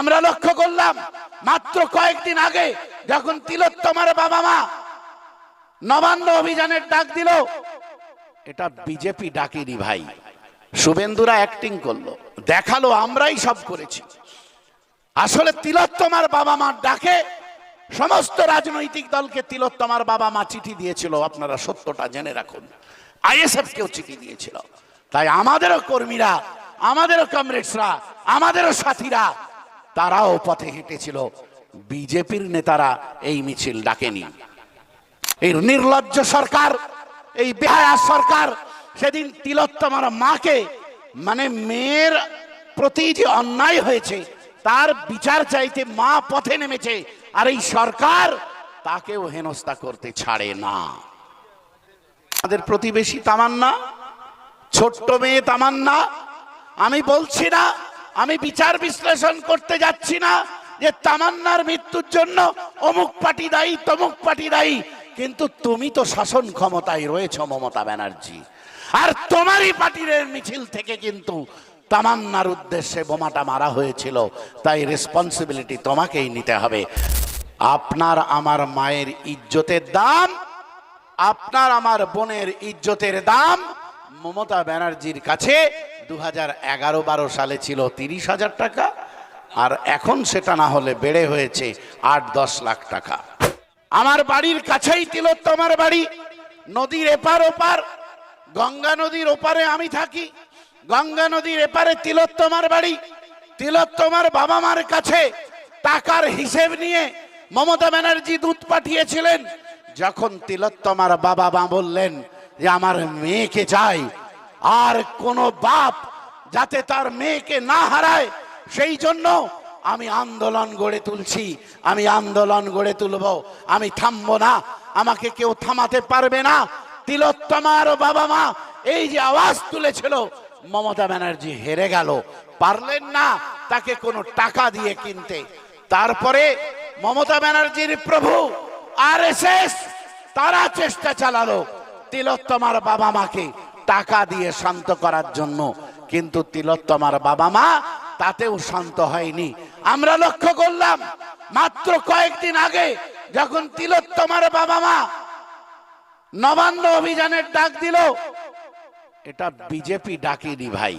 আমরা লক্ষ্য করলাম মাত্র কয়েকদিন আগে যখন তিলোত্তমার বাবা মা নবান্ন অভিযানের ডাক দিল, এটা বিজেপি ডাকেনি ভাই, শুভেন্দুরা অ্যাক্টিং করলো, দেখালো আমরাই সব করেছি। আসলে তিলোত্তমার বাবা মার ডাকে সমস্ত রাজনৈতিক দলকে তিলোত্তমার বাবা মা চিঠি দিয়েছিল, আপনারা সত্যটা জেনে রাখুন। আইএসএফ কেও চিঠি দিয়েছিল। তাই আমাদেরও কর্মীরা, আমাদেরও কমরেডসরা, আমাদেরও সাথীরা তারাও পথে হেঁটেছিল, বিজেপির নেতারা এই মিছিল ডাকেনি। এই নির্লজ্জ সরকার, এই বেহায়া সরকার সেদিন তিলোত্তমার মাকে, মানে মেয়ের প্রতি যে অন্যায় হয়েছে তার বিচার চাইতে মা পথে নেমেছে, আর এই সরকার তাকেও হেনস্থা করতে ছাড়ে না। আমাদের প্রতিবেশী তামান্না, ছোট্ট মেয়ে তামান্না, আমি বলছি না, আমি বিচার বিশ্লেষণ করতে যাচ্ছি না যে তামান্নার মৃত্যুর জন্য অমুক পার্টি দায়ী তমুক পার্টি দায়ী, কিন্তু তুমি তো শাসন ক্ষমতায় রয়েছ মমতা ব্যানার্জি, আর তোমারই পার্টির মিছিল থেকে কিন্তু তামান্নার উদ্দেশ্যে বোমাটা মারা হয়েছিল, তাই রেসপন্সিবিলিটি তোমাকেই নিতে হবে। আপনার আমার মায়ের ইজ্জতের দাম, আপনার আমার বোনের ইজ্জতের দাম মমতা ব্যানার্জির কাছে 2011-12 সালে ছিল 30,000 টাকা, আর এখন সেটা না হলে বেড়ে হয়েছে 8-10 লাখ টাকা। আমার বাড়ির কাছেই তিলোত্তমার বাড়ি, নদীর এপার ওপার, গঙ্গা নদীর ওপারে আমি থাকি, গঙ্গা নদীর এপারে তিলোত্তমার বাড়ি। তিলোত্তমার বাবা মার কাছে টাকার হিসেব নিয়ে মমতা ব্যানার্জি দূত পাঠিয়েছিলেন। যখন তিলোত্তমার বাবা মা বললেন যে আমার মেয়েকে চাই, আর কোন বাপ যাতে তার মেয়েকে না হারায়, সেই জন্য আমি আন্দোলন গড়ে তুলছি, আমি আন্দোলন গড়ে তুলব, আমি থামবো না, আমাকে কেউ থামাতে পারবে না। তিলোত্তমার বাবা মা এই যে আওয়াজ তুলেছিল, মমতা ব্যানার্জি হেরে গেল, পারলেন না তাকে কোনো টাকা দিয়ে কিনতে। তারপরে মমতা ব্যানার্জির প্রভু আরএসএস তারা চেষ্টা চালালো তিলোত্তমার বাবা মাকে টাকা দিয়ে শান্ত করার জন্য, কিন্তু তিলোত্তমার বাবা মা তাতেও শান্ত হয়নি। আমরা লক্ষ্য করলাম মাত্র কয়েকদিন আগে যখন তিলোত্তমার বাবা মা নবান্ন অভিযানের ডাক দিল, এটা বিজেপি ডাকেনি ভাই,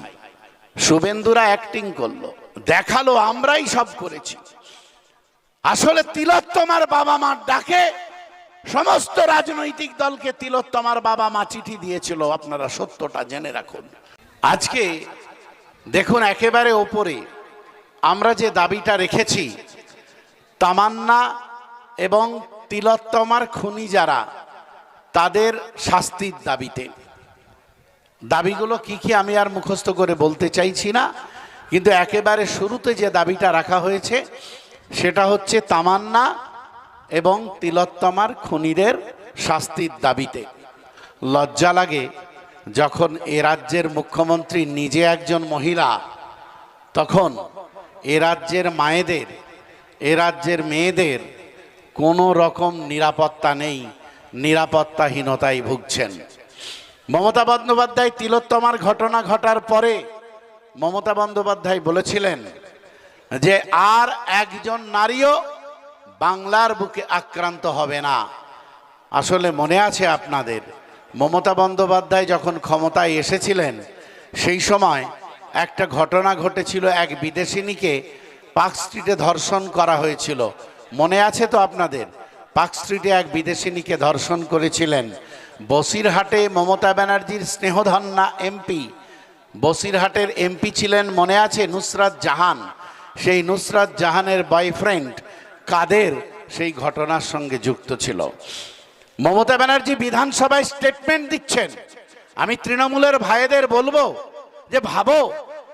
শুভেন্দুরা অ্যাক্টিং করলো, দেখালো আমরাই সব করেছি। আসলে তিলোত্তমার বাবা মার ডাকে সমস্ত রাজনৈতিক দলকে তিলোত্তমার বাবা মা চিঠি দিয়েছিল, আপনারা সত্যটা জেনে রাখুন। আজকে দেখুন একেবারে ওপরে আমরা যে দাবিটা রেখেছি, তামান্না এবং তিলোত্তমার খুনি যারা, তাদের শাস্তির দাবিতে। দাবিগুলো কি কি আমি আর মুখস্থ করে বলতে চাইছি না, কিন্তু একেবারে শুরুতে যে দাবিটা রাখা হয়েছে সেটা হচ্ছে তামান্না এবং তিলোত্তমার খুনিদের শাস্তির দাবিতে। লজ্জা লাগে যখন এ রাজ্যের মুখ্যমন্ত্রী নিজে একজন মহিলা, তখন এ রাজ্যের মায়েদের, এ রাজ্যের মেয়েদের কোনো রকম নিরাপত্তা নেই, নিরাপত্তাহীনতায় ভুগছেন। মমতা বন্দ্যোপাধ্যায় তিলোত্তমার ঘটনা ঘটার পরে মমতা বন্দ্যোপাধ্যায় বলেছিলেন যে আর একজন নারীও বাংলার বুকে আক্রান্ত হবে না। আসলে মনে আছে আপনাদের, মমতা বন্দ্যোপাধ্যায় যখন ক্ষমতায় এসেছিলেন সেই সময় একটা ঘটনা ঘটেছিল, এক বিদেশিনীকে পার্ক স্ট্রিটে ধর্ষণ করা হয়েছিল, মনে আছে তো আপনাদের? পার্ক স্ট্রিটে এক বিদেশিনীকে ধর্ষণ করেছিলেন। বসিরহাটে মমতা ব্যানার্জির স্নেহধন্যা এমপি, বসিরহাটের এমপি ছিলেন মনে আছে নুসরাত জাহান, সেই নুসরাত জাহানের বয়ফ্রেন্ড কাদের সেই ঘটনার সঙ্গে যুক্ত ছিল। মমতা ব্যানার্জি বিধানসভায় স্টেটমেন্ট দিচ্ছেন। আমি তৃণমূলের ভাইদের বলবো যে ভাবো,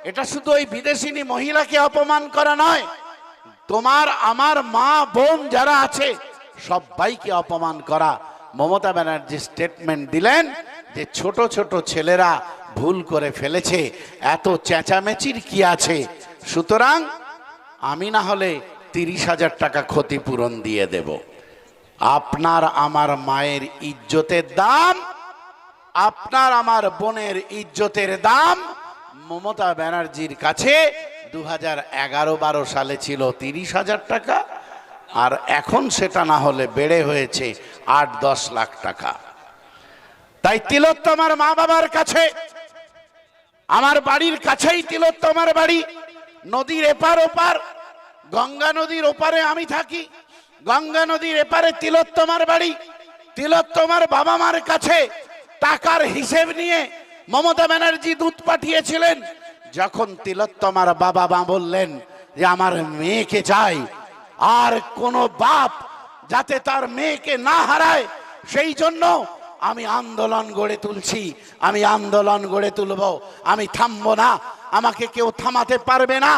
এটা শুধু ওই বিদেশিনী মহিলাকে অপমান করা নয়, তোমার আমার মা বোন যারা আছে সবাইকে অপমান করা। মমতা ব্যানার্জি স্টেটমেন্ট দিলেন যে ছোট ছোট ছেলেরা ভুল করে ফেলেছে, এত চেঁচামেচির কি আছে, সুতরাং আমি না হলে 30,000 টাকা ক্ষতিপূরণ দিয়ে দেব। আপনার আমার মায়ের ইজ্জতের দাম, আপনার আমার বোনের ইজ্জতের দাম মমতা ব্যানার্জির কাছে 2011-12 সালে ছিল 30,000 টাকা, আর এখন সেটা না হলে বেড়ে হয়েছে 8-10 লাখ টাকা। তাই তিলোত্তমার মা বাবার কাছে, আমার বাড়ির কাছেই তিলোত্তমার বাড়ি, নদীর এপার ওপার, গঙ্গা নদীর ওপারে আমি থাকি, গঙ্গা নদীর এপারে তিলোত্তমার বাড়ি। তিলোত্তমার বাবা মার কাছে টাকার হিসেব নিয়ে মমতা ব্যানার্জি দূত পাঠিয়েছিলেন। যখন তিলোত্তমার বাবা মা বললেন যে আমার মেয়েকে চাই, আর কোনো বাপ যাতে তার মেয়েকে না হারায়, সেই জন্য আমি আন্দোলন গড়ে তুলছি, আমি আন্দোলন গড়ে তুলব, আমি থামবো না, আমাকে কেউ থামাতে পারবে না।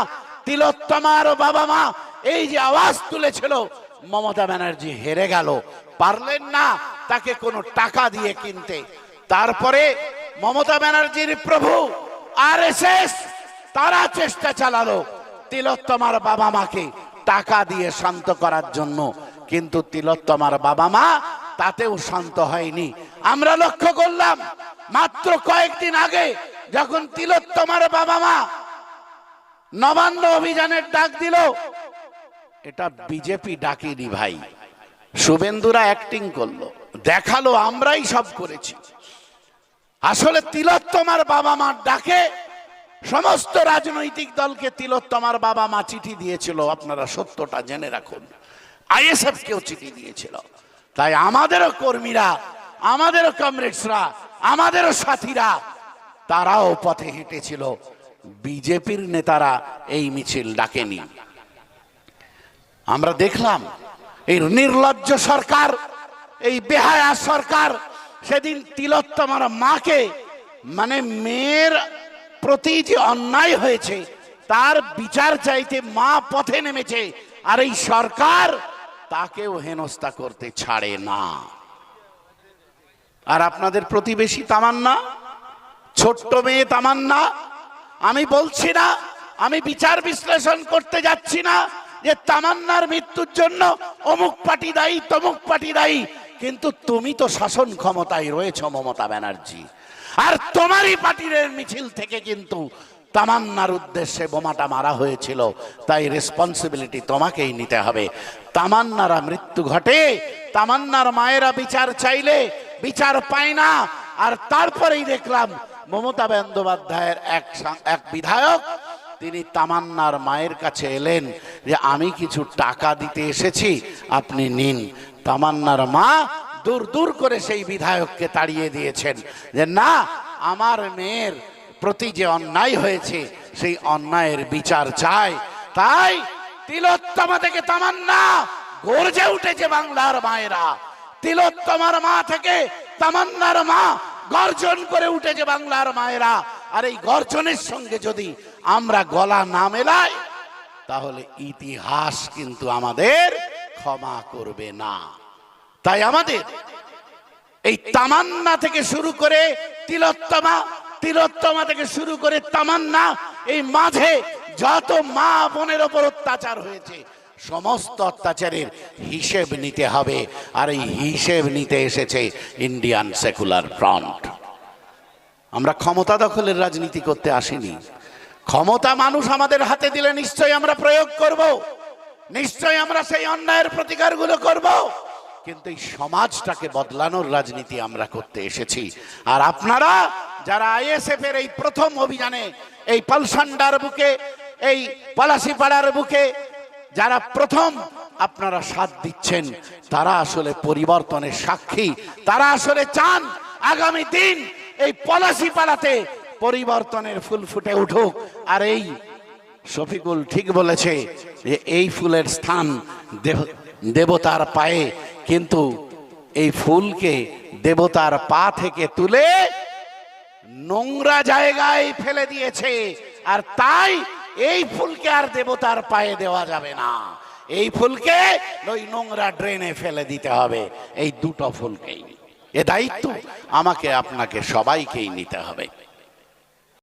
তিলোত্তমার বাবা মা এই যে আওয়াজ তুলেছিল, মমতা ব্যানার্জি হেরে গেল, পারলেন না তাকে কোনো টাকা দিয়ে কিনতে। তারপরে মমতা ব্যানার্জির প্রভু আরএসএস তারা চেষ্টা চালালো তিলোত্তমার বাবা মাকে টাকা দিয়ে শান্ত করার জন্য, কিন্তু তিলোত্তমার বাবা মা তাতেও শান্ত হয়নি। আমরা লক্ষ্য করলাম মাত্র কয়েকদিন আগে যখন তিলোত্তমার বাবা মা নবান্ন অভিযানের ডাক দিল, এটা বিজেপি ডাকেনি ভাই, শুভেন্দুরা অ্যাক্টিং করলো, দেখালো আমরাই সব করেছি। আসলে তিলোত্তমার বাবা মার ডাকে সমস্ত রাজনৈতিক দলকে তিলোত্তমার বাবা মা চিঠি দিয়েছিল, আপনারা সত্যটা জেনে রাখুন, আইএসএফ কেও চিঠি দিয়েছিল। তাই আমাদেরও কর্মীরা, আমাদেরও কমরেডসরা, আমাদেরও সাথীরা তারাও পথে হেঁটেছিল, বিজেপির নেতারা এই মিছিল ডাকেনি। আমরা দেখলাম এই নির্লজ্জ সরকার, এই বেহায়া সরকার সেদিন তিলোত্তমার মাকে, মানে মেয়ের প্রতি যে অন্যায় হয়েছে তার বিচার চাইতে মা পথে নেমেছে, আর এই সরকার তাকেও হেনস্থা করতে ছাড়ে না। আর আপনাদের প্রতিবেশী তামান্না, ছোট্ট মেয়ে তামান্না, আমি বলছি না, আমি বিচার বিশ্লেষণ করতে যাচ্ছি না যে তামান্নার মৃত্যুর জন্য অমুক পার্টি দায়ী তমুক পার্টি দায়ী, কিন্তু তুমি তো শাসন ক্ষমতায় রয়েছো মমতা ব্যানার্জি, আর তোমারই পার্টির মিছিল থেকে কিন্তু তামান্নার উদ্দেশ্যে বোমাটা মারা হয়েছিল, তাই রেসপন্সিবিলিটি তোমাকেই নিতে হবে। তামান্নারা মৃত্যু ঘটে, তামান্নার মায়েরা বিচার চাইলে বিচার পায় না, আর তারপরেই দেখলাম মমতা বন্দ্যোপাধ্যায়ের এক বিধায়ক তিনি তামান্নার মায়ের কাছে এলেন যে আমি কিছু টাকা দিতে এসেছি, আপনি নিন। তামান্নার মা দূর দূর করে সেই বিধায়ককে তাড়িয়ে দিয়েছেন যে না, আমার মেয়ের প্রতি যে অন্যায় হয়েছে সেই অন্যায়ের বিচার চাই। তাই তিলোত্তমা থেকে তামান্না গর্জে উঠেছে বাংলার মায়েরা, তিলোত্তমার মা থেকে তামান্নার মা গর্জন করে উঠেছে বাংলার মায়েরা। আর এই গর্জনের সঙ্গে যদি আমরা গলা না মেলাই, তাহলে ইতিহাস কিন্তু আমাদের ক্ষমা করবে না। তাই আমাদের এই তামান্না থেকে শুরু করে তিলোত্তমা, তিলোত্তমা থেকে শুরু করে তামান্না, এই মাঝে যত মা বোনের ওপর অত্যাচার হয়েছে সমস্ত অত্যাচারের হিসেব নিতে হবে। আর এই হিসেব নিতে এসেছে ইন্ডিয়ান সেকুলার ফ্রন্ট। আমরা ক্ষমতা দখলের রাজনীতি করতে আসিনি। ক্ষমতা মানুষ আমাদের হাতে দিলে নিশ্চয়ই আমরা প্রয়োগ করব, নিশ্চয়ই আমরা সেই অন্যায়ের প্রতিকারগুলো করব, কিন্তু এই সমাজটাকে বদলানোর রাজনীতি আমরা করতে এসেছি। আর আপনারা যারা আইএসএফ এর এই প্রথম অভিযানে, এই পালসান্ডার বুকে, এই পলাশিপাড়ার বুকে যারা প্রথম আপনারা সাথ দিচ্ছেন, তারা আসলে পরিবর্তনের সাক্ষী। তারা আসলে চান আগামী দিন এই পলাশিপাড়াতে পরিবর্তনের ফুল ফুটে উঠুক। আর এই শফিকুল ঠিক বলেছে যে এই ফুলের স্থান দেবতার পায়ে, কিন্তু এই ফুলকে দেবতার পা থেকে তুলে নোংরা জায়গায় ফেলে দিয়েছে। আর তাই এই ফুলকে আর দেবতার পায়ে দেওয়া যাবে না, এই ফুলকে ওই নোংরা ড্রেনে ফেলে দিতে হবে। এই দুটো ফুলকেই, এ দায়িত্ব আমাকে আপনাকে সবাইকেই নিতে হবে।